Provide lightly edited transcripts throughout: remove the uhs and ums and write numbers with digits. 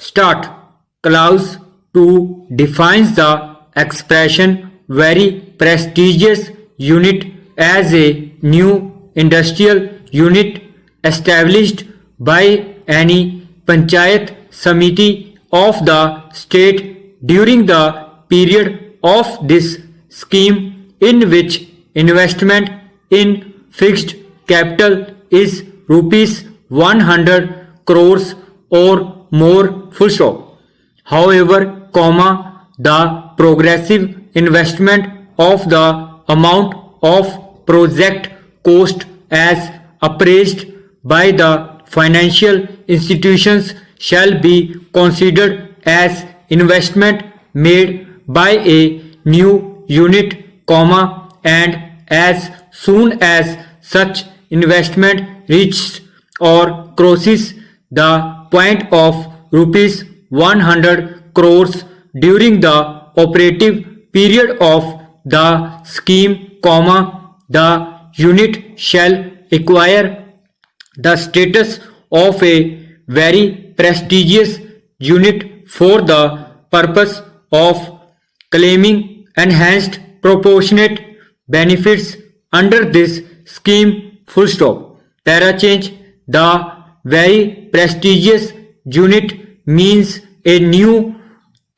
Start. Clause 2 defines the expression very prestigious unit as a new industrial unit established by any Panchayat Samiti of the state during the period of this scheme in which investment in fixed capital is rupees 100 crores or more, full stop. However, the progressive investment of the amount of project cost as appraised by the financial institutions shall be considered as investment made by a new unit, and as soon as such investment reaches or crosses the point of rupees 100 crores during the operative period of the scheme, the unit shall acquire the status of a very prestigious unit for the purpose of claiming enhanced proportionate benefits under this scheme, full stop. Para change. The very prestigious unit means a new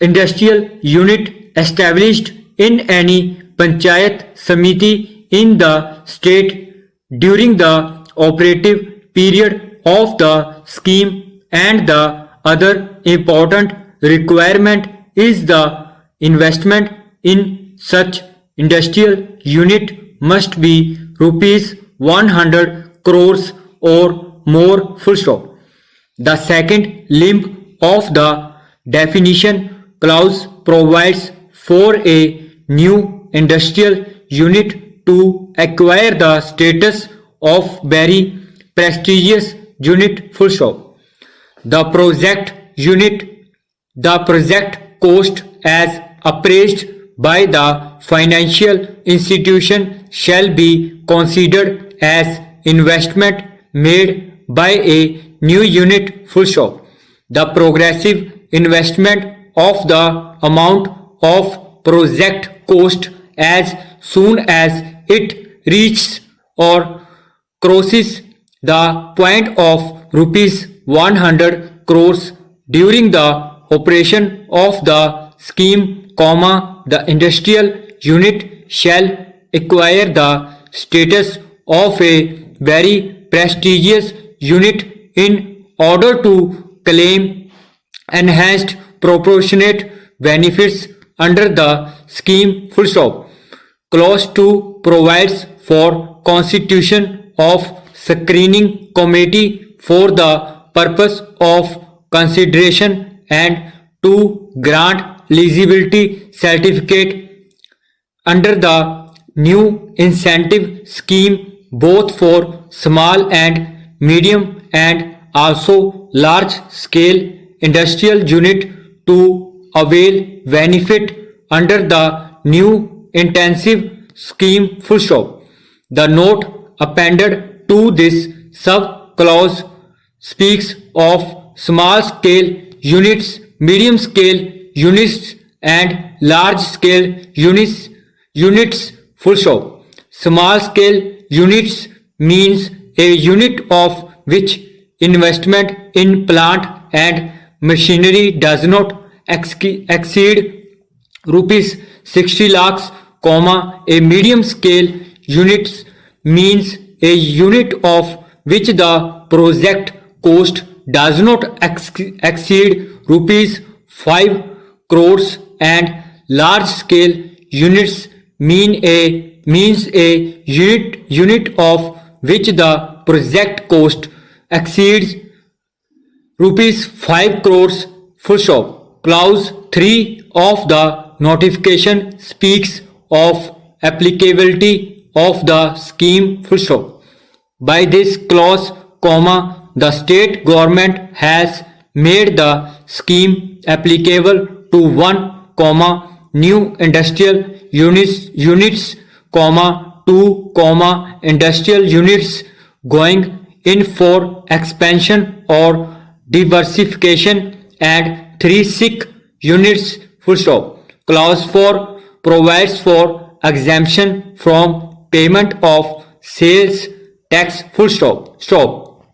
industrial unit established in any Panchayat Samiti in the state during the operative period of the scheme, and the other important requirement is the investment in such industrial unit must be rupees 100 crores or more, full stop. The second limb of the definition clause provides for a new industrial unit to acquire the status of very prestigious unit, full stop. The project cost as appraised by the financial institution shall be considered as investment made by a new unit, full stop. The progressive investment of the amount of project cost as soon as it reaches or crosses the point of rupees 100 crores during the operation of the scheme, the industrial unit shall acquire the status of a very prestigious unit in order to claim enhanced proportionate benefits under the scheme, full stop. Clause 2 provides for constitution of screening committee for the purpose of consideration and to grant eligibility certificate under the new incentive scheme both for small and medium and also large scale industrial unit to avail benefit under the new intensive scheme, full stop. The note appended to this sub clause speaks of small scale units, medium scale units and large scale units, full stop. Small scale units means a unit of which investment in plant and machinery does not exceed rupees 60 lakhs, a medium scale unit means a unit of which the project cost does not exceed rupees 5 crores, and large scale units means a unit of which the project cost exceeds rupees 5 crores, full stop. Clause 3 of the notification speaks of applicability of the scheme, full stop. By this clause, the state government has made the scheme applicable to 1, new industrial units, 2, industrial units going in for expansion or diversification, and 3 sick units, full stop. Clause 4 provides for exemption from payment of sales tax, full stop.